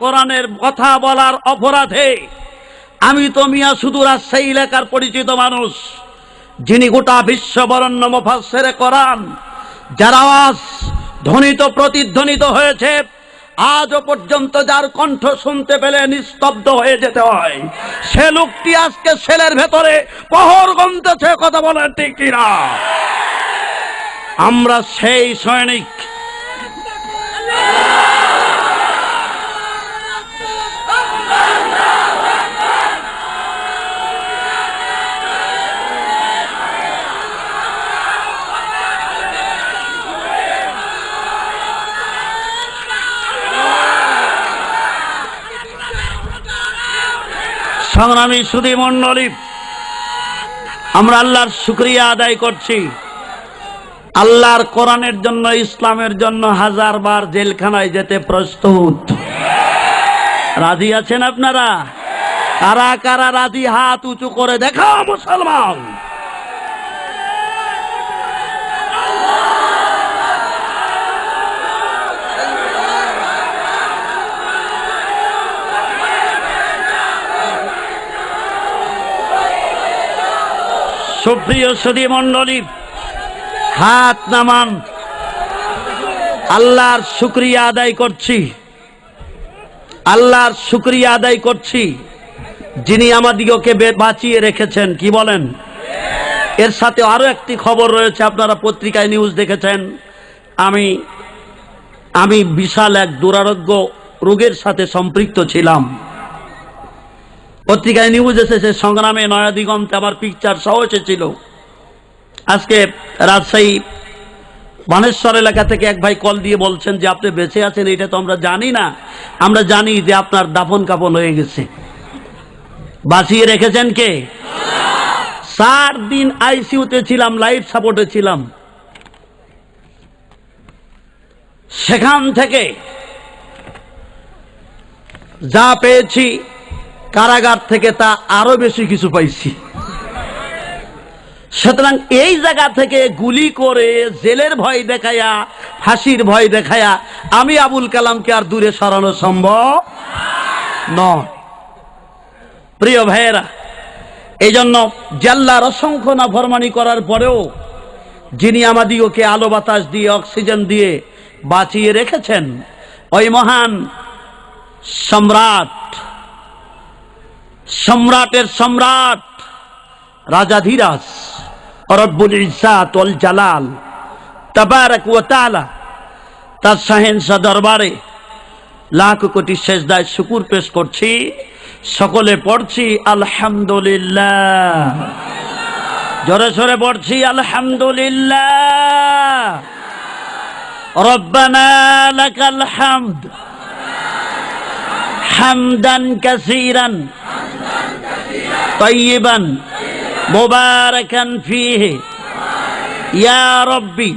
কোরআনের কথা বলার অপরাধে আমি তো মিয়া শুধু রাজশাহী এলাকার পরিচিত মানুষ, যিনি গোটা বিশ্ব বরেণ্য মুফাসসিরে কোরআন, যার আওয়াজ ধ্বনিত প্রতিধ্বনিত হয়েছে, আজও পর্যন্ত যার কণ্ঠ শুনতে পেলে নিস্তব্ধ হয়ে যেতে হয়, সে লোকটি আজকে সেলের ভেতরে প্রহর গুনতেছে। কথা বলেন ঠিক কিনা? আমরা সেই সৈনিক। সংগ্রামী সুধী মণ্ডলী, আমরা আল্লাহর শুকরিয়া আদায় করছি। আল্লাহর কোরআনের জন্য, ইসলামের জন্য হাজারবার জেলখানায় যেতে প্রস্তুত। রাজি আছেন আপনারা? কারা কারা রাজি? হাত উঁচু করে দেখাও মুসলমান। সুপ্রিয় সুধী মণ্ডলী, হাত নামান। আল্লাহর শুকরিয়া আদায় করছি, আল্লাহর শুকরিয়া আদায় করছি যিনি আমাদিগকে বাঁচিয়ে রেখেছেন। কি বলেন? এর সাথে আরো একটি খবর রয়েছে, আপনারা পত্রিকায় নিউজ দেখেছেন। আমি বিশাল এক দুরারোগ্য রোগের সাথে সম্পৃক্ত ছিলাম। পত্রিকায় নিউজ এসেছে, সংগ্রামে নয়া দিগন্তে আমার পিকচার সহ এসেছিল। আজকে রাজশাহী বানেশ্বর এলাকা থেকে এক ভাই কল দিয়ে বলছেন যে আপনি বেঁচে আছেন, এটা তো আমরা জানি না। আমরা জানি যে আপনার দাফন কাফন হয়ে গেছে। বাঁচিয়ে রেখেছেন কে? 4 দিন আইসিইউতে ছিলাম, লাইফ সাপোর্টে ছিলাম। সেখান থেকে যা পেয়েছি, কারাগার থেকে তা আরো বেশি কিছু পাইছি। সুতরাং এই জায়গা থেকে গুলি করে, জেলের ভয় দেখায়া, ফাঁসির ভয় দেখায়া আমি আবুল কালামকে আর দূরে সরানো সম্ভব নয়। প্রিয় ভাইয়েরা, এই জন্য জাল্লার অসংখ্য নাফরমানি করার পরেও যিনি আমাদিগকে আলো বাতাস দিয়ে, অক্সিজেন দিয়ে বাঁচিয়ে রেখেছেন, ওই মহান সম্রাট, সম্রাটের সম্রাট, রাজাধিরাজ রব্বুল ইজ্জাত ওয়াল জালাল তাবারাক ওয়া তাআলা, তার শাহেনশাহ দরবারে লাখ কোটি সেজদায় শুকর পেশ করছি। সকলে পড়ছি আলহামদুলিল্লাহ। জোরে সোরে পড়ছি আলহামদুলিল্লাহ। রব্বানা লাকাল হামদ হামদান কাসীরান তাইয়িবান মুবারাকান ফীহি ইয়া রাব্বি।